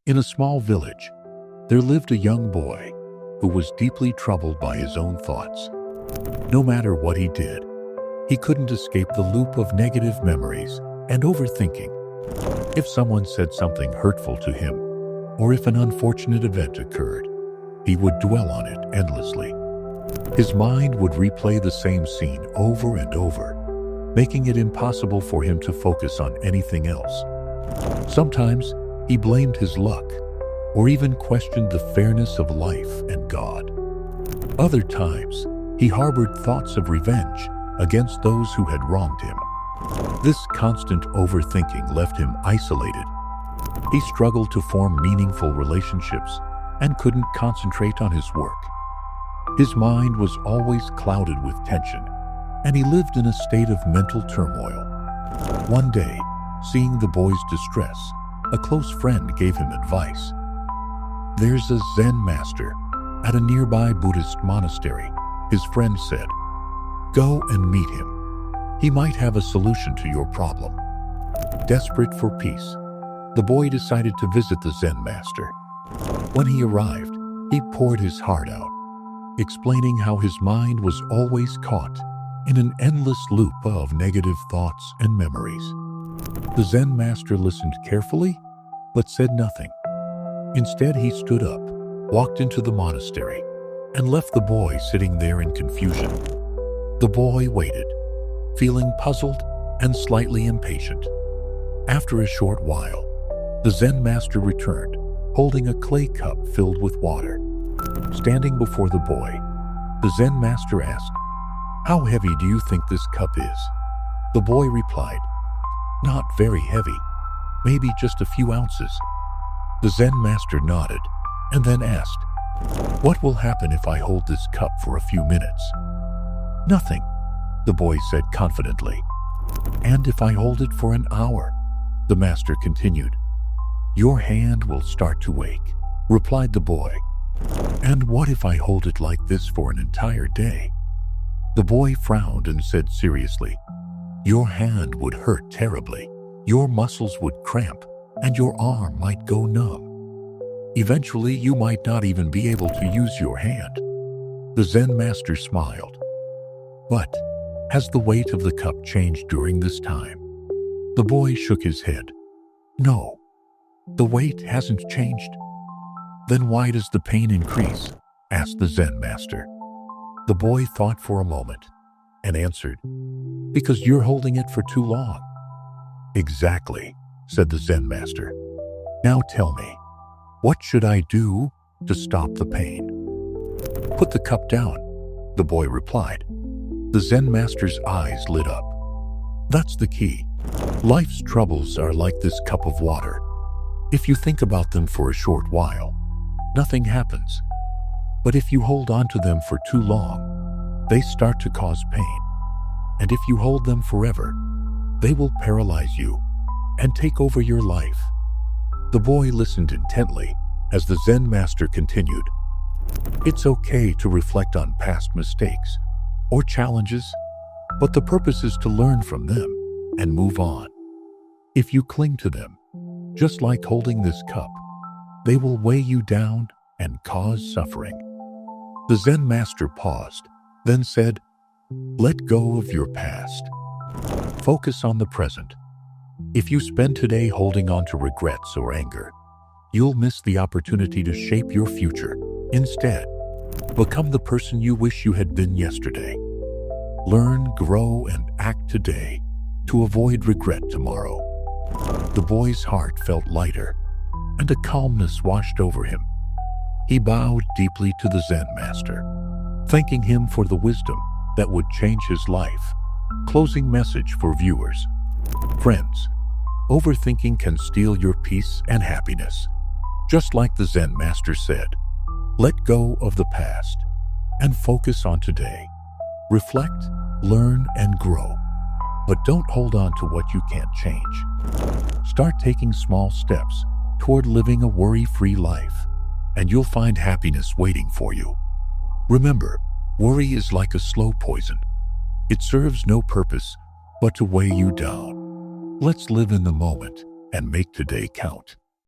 In a small village, there lived a young boy who was deeply troubled by his own thoughts. No matter what he did, he couldn't escape the loop of negative memories and overthinking. If someone said something hurtful to him, or if an unfortunate event occurred, he would dwell on it endlessly. His mind would replay the same scene over and over, making it impossible for him to focus on anything else. Sometimes he blamed his luck, or even questioned the fairness of life and God. Other times, he harbored thoughts of revenge against those who had wronged him. This constant overthinking left him isolated. He struggled to form meaningful relationships and couldn't concentrate on his work. His mind was always clouded with tension, and he lived in a state of mental turmoil. One day, seeing the boy's distress, a close friend gave him advice. "There's a Zen master at a nearby Buddhist monastery," his friend said. "Go and meet him. He might have a solution to your problem." Desperate for peace, the boy decided to visit the Zen master. When he arrived, he poured his heart out, explaining how his mind was always caught in an endless loop of negative thoughts and memories. The Zen master listened carefully, but said nothing. Instead, he stood up, walked into the monastery, and left the boy sitting there in confusion. The boy waited, feeling puzzled and slightly impatient. After a short while, the Zen master returned, holding a clay cup filled with water. Standing before the boy, the Zen master asked, "How heavy do you think this cup is?" The boy replied, "Not very heavy, maybe just a few ounces." The Zen master nodded and then asked, "What will happen if I hold this cup for a few minutes?" "Nothing," the boy said confidently. "And if I hold it for an hour?" the master continued. "Your hand will start to ache," replied the boy. "And what if I hold it like this for an entire day?" The boy frowned and said seriously, "Your hand would hurt terribly, your muscles would cramp, and your arm might go numb. Eventually, you might not even be able to use your hand." The Zen master smiled. "But has the weight of the cup changed during this time?" The boy shook his head. "No, the weight hasn't changed." "Then why does the pain increase?" asked the Zen master. The boy thought for a moment and answered, "Because you're holding it for too long." "Exactly," said the Zen master. "Now tell me, what should I do to stop the pain?" "Put the cup down," the boy replied. The Zen master's eyes lit up. "That's the key. Life's troubles are like this cup of water. If you think about them for a short while, nothing happens. But if you hold on to them for too long, they start to cause pain. And if you hold them forever, they will paralyze you and take over your life." The boy listened intently as the Zen master continued. "It's okay to reflect on past mistakes or challenges, but the purpose is to learn from them and move on. If you cling to them, just like holding this cup, they will weigh you down and cause suffering." The Zen master paused, then said, "Let go of your past. Focus on the present. If you spend today holding on to regrets or anger, you'll miss the opportunity to shape your future. Instead, become the person you wish you had been yesterday. Learn, grow, and act today to avoid regret tomorrow." The boy's heart felt lighter, and a calmness washed over him. He bowed deeply to the Zen master, thanking him for the wisdom that would change his life. Closing message for viewers. Friends, overthinking can steal your peace and happiness. Just like the Zen master said, let go of the past and focus on today. Reflect, learn, and grow. But don't hold on to what you can't change. Start taking small steps toward living a worry-free life, and you'll find happiness waiting for you. Remember, worry is like a slow poison. It serves no purpose but to weigh you down. Let's live in the moment and make today count.